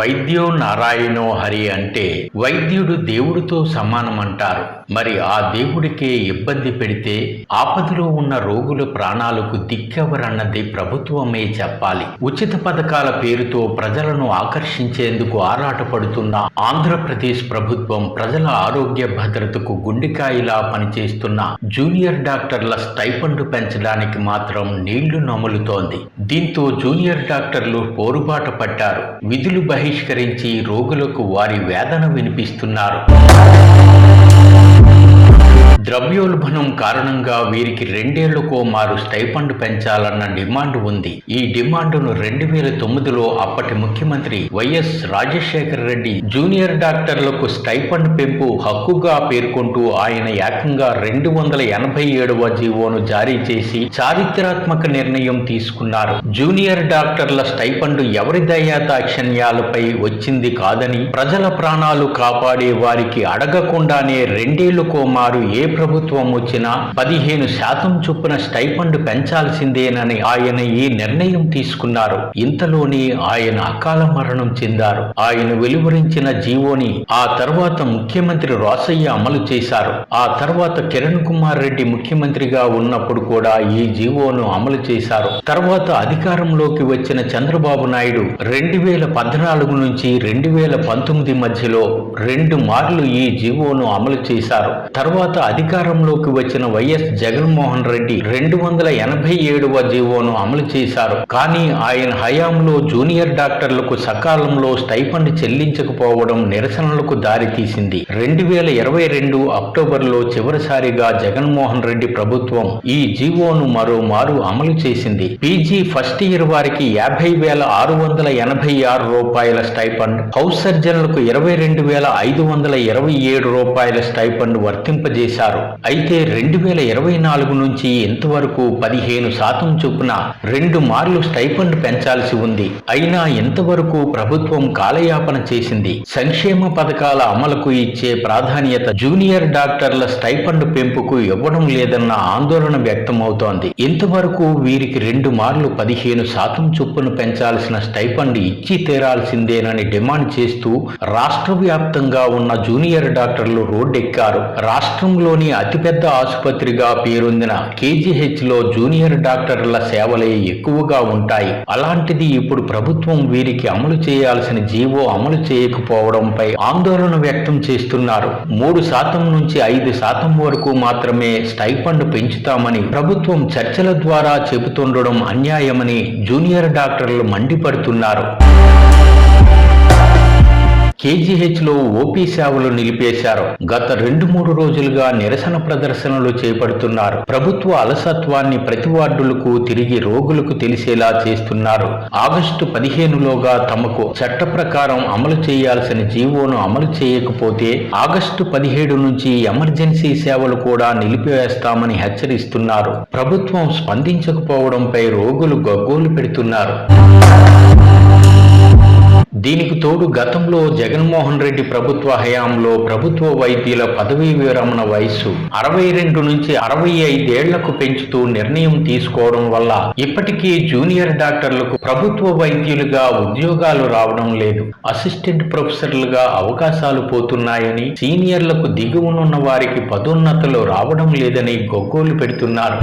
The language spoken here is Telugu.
వైద్యో నారాయణో హరి అంటే వైద్యుడు దేవుడితో సమానమంటారు. మరి ఆ దేవుడికే ఇబ్బంది పెడితే ఆపదలో ఉన్న రోగుల ప్రాణాలకు దిక్కెవరన్నది ప్రభుత్వమే చెప్పాలి. ఉచిత పథకాల పేరుతో ప్రజలను ఆకర్షించేందుకు ఆరాటపడుతున్న ఆంధ్రప్రదేశ్ ప్రభుత్వం ప్రజల ఆరోగ్య భద్రతకు గుండెకాయిలా పనిచేస్తున్న జూనియర్ డాక్టర్ల స్టైపెండ్ పెంచడానికి మాత్రం నీళ్లు నములుతోంది. దీంతో జూనియర్ డాక్టర్లు పోరుబాట పట్టారు. విధులు బహిష్కరించి రోగులకు వారి వేదన వినిపిస్తున్నారు. ద్రవ్యోల్బణం కారణంగా వీరికి 2 ఏళ్లకో మారు స్టైపెండ్ పెంచాలన్న డిమాండ్ ఉంది. ఈ డిమాండును 2009లో అప్పటి ముఖ్యమంత్రి వైఎస్ రాజశేఖర రెడ్డి జూనియర్ డాక్టర్లకు స్టైపెండ్ పెంపు హక్కుగా పేర్కొంటూ ఆయన ఏకంగా 287వ జీవోను జారీ చేసి చారిత్రాత్మక నిర్ణయం తీసుకున్నారు. జూనియర్ డాక్టర్ల స్టైపెండ్ ఎవరి దయాదాక్షిణ్యాలపై వచ్చింది కాదని, ప్రజల ప్రాణాలు కాపాడే వారికి అడగకుండానే 2 ఏళ్లకో మారు ఏ ప్రభుత్వం వచ్చినా 15% చొప్పున స్టైపెండ్ పెంచాల్సిందేనని ఆయన ఈ నిర్ణయం తీసుకున్నారు. ఇంతలోనే ఆయన అకాల మరణం చెందారు. ఆయన వెలువరించిన జీవోని ఆ తర్వాత ముఖ్యమంత్రి రోసయ్య అమలు చేశారు. ఆ తర్వాత కిరణ్ కుమార్ రెడ్డి ముఖ్యమంత్రిగా ఉన్నప్పుడు కూడా ఈ జీవోను అమలు చేశారు. తర్వాత అధికారంలోకి వచ్చిన చంద్రబాబు నాయుడు 2014 నుంచి 2019 మధ్యలో 2 మార్లు ఈ జీవోను అమలు చేశారు. తర్వాత అధికారంలోకి వచ్చిన వైఎస్ జగన్మోహన్ రెడ్డి 287వ జీవోను అమలు చేశారు. కానీ ఆయన హయాంలో జూనియర్ డాక్టర్లకు సకాలంలో స్టైపెండ్ చెల్లించకపోవడం నిరసనలకు దారితీసింది. 2022 అక్టోబర్లో చివరిసారిగా జగన్మోహన్ రెడ్డి ప్రభుత్వం ఈ జీవోను మరోమారు అమలు చేసింది. పీజీ ఫస్ట్ ఇయర్ వారికి 50,686 రూపాయల స్టైపెండ్, హౌస్ సర్జన్లకు 22,527 రూపాయల స్టైపెండ్ వర్తింపజేశారు. అయితే 2024 నుంచి ఇంతవరకు 15% చొప్పున 2 మార్లు స్టైపెండ్ పెంచాల్సి ఉంది. అయినా ఇంతవరకు ప్రభుత్వం కాలయాపన చేసింది. సంక్షేమ పథకాల అమలుకు ఇచ్చే ప్రాధాన్యత జూనియర్ డాక్టర్ల స్టైపెండ్ పెంపుకు ఇవ్వడం లేదన్న ఆందోళన వ్యక్తమవుతోంది. ఇంతవరకు వీరికి 2 మార్లు 15% చొప్పున పెంచాల్సిన స్టైపెండ్ ఇచ్చి తీరాల్సిందేనని డిమాండ్ చేస్తూ రాష్ట్ర వ్యాప్తంగా ఉన్న జూనియర్ డాక్టర్లు రోడ్డెక్కారు. రాష్ట్రంలోని అతిపెద్ద ఆసుపత్రిగా పేరొందిన కేజీహెచ్లో జూనియర్ డాక్టర్ల సేవలే ఎక్కువగా ఉంటాయి. అలాంటిది ఇప్పుడు ప్రభుత్వం వీరికి అమలు చేయాల్సిన జీవో అమలు చేయకపోవడంపై ఆందోళన వ్యక్తం చేస్తున్నారు. 3% నుంచి 5% వరకు మాత్రమే స్టైపెండ్ పెంచుతామని ప్రభుత్వం చర్చల ద్వారా చెబుతుండడం అన్యాయమని జూనియర్ డాక్టర్లు మండిపడుతున్నారు. కేజీహెచ్లో ఓపీ సేవలు నిలిపేశారు. గత 2-3 రోజులుగా నిరసన ప్రదర్శనలు చేపడుతున్నారు. ప్రభుత్వ అలసత్వాన్ని ప్రతి వార్డులకు తిరిగి రోగులకు తెలిసేలా చేస్తున్నారు. ఆగస్టు 15లోగా తమకు చట్ట ప్రకారం అమలు చేయాల్సిన జీవోను అమలు చేయకపోతే ఆగస్టు 17 నుంచి ఎమర్జెన్సీ సేవలు కూడా నిలిపివేస్తామని హెచ్చరిస్తున్నారు. ప్రభుత్వం స్పందించకపోవడంపై రోగులు గగ్గోలు పెడుతున్నారు. దీనికి తోడు గతంలో జగన్మోహన్ రెడ్డి ప్రభుత్వ హయాంలో ప్రభుత్వ వైద్యుల పదవీ విరమణ వయస్సు 62 నుంచి 65 ఏళ్లకు పెంచుతూ నిర్ణయం తీసుకోవడం వల్ల ఇప్పటికీ జూనియర్ డాక్టర్లకు ప్రభుత్వ వైద్యులుగా ఉద్యోగాలు రావడం లేదు. అసిస్టెంట్ ప్రొఫెసర్లుగా అవకాశాలు పోతున్నాయని, సీనియర్లకు దిగువనున్న వారికి పదోన్నతులు రావడం లేదని గగ్గోలు పెడుతున్నారు.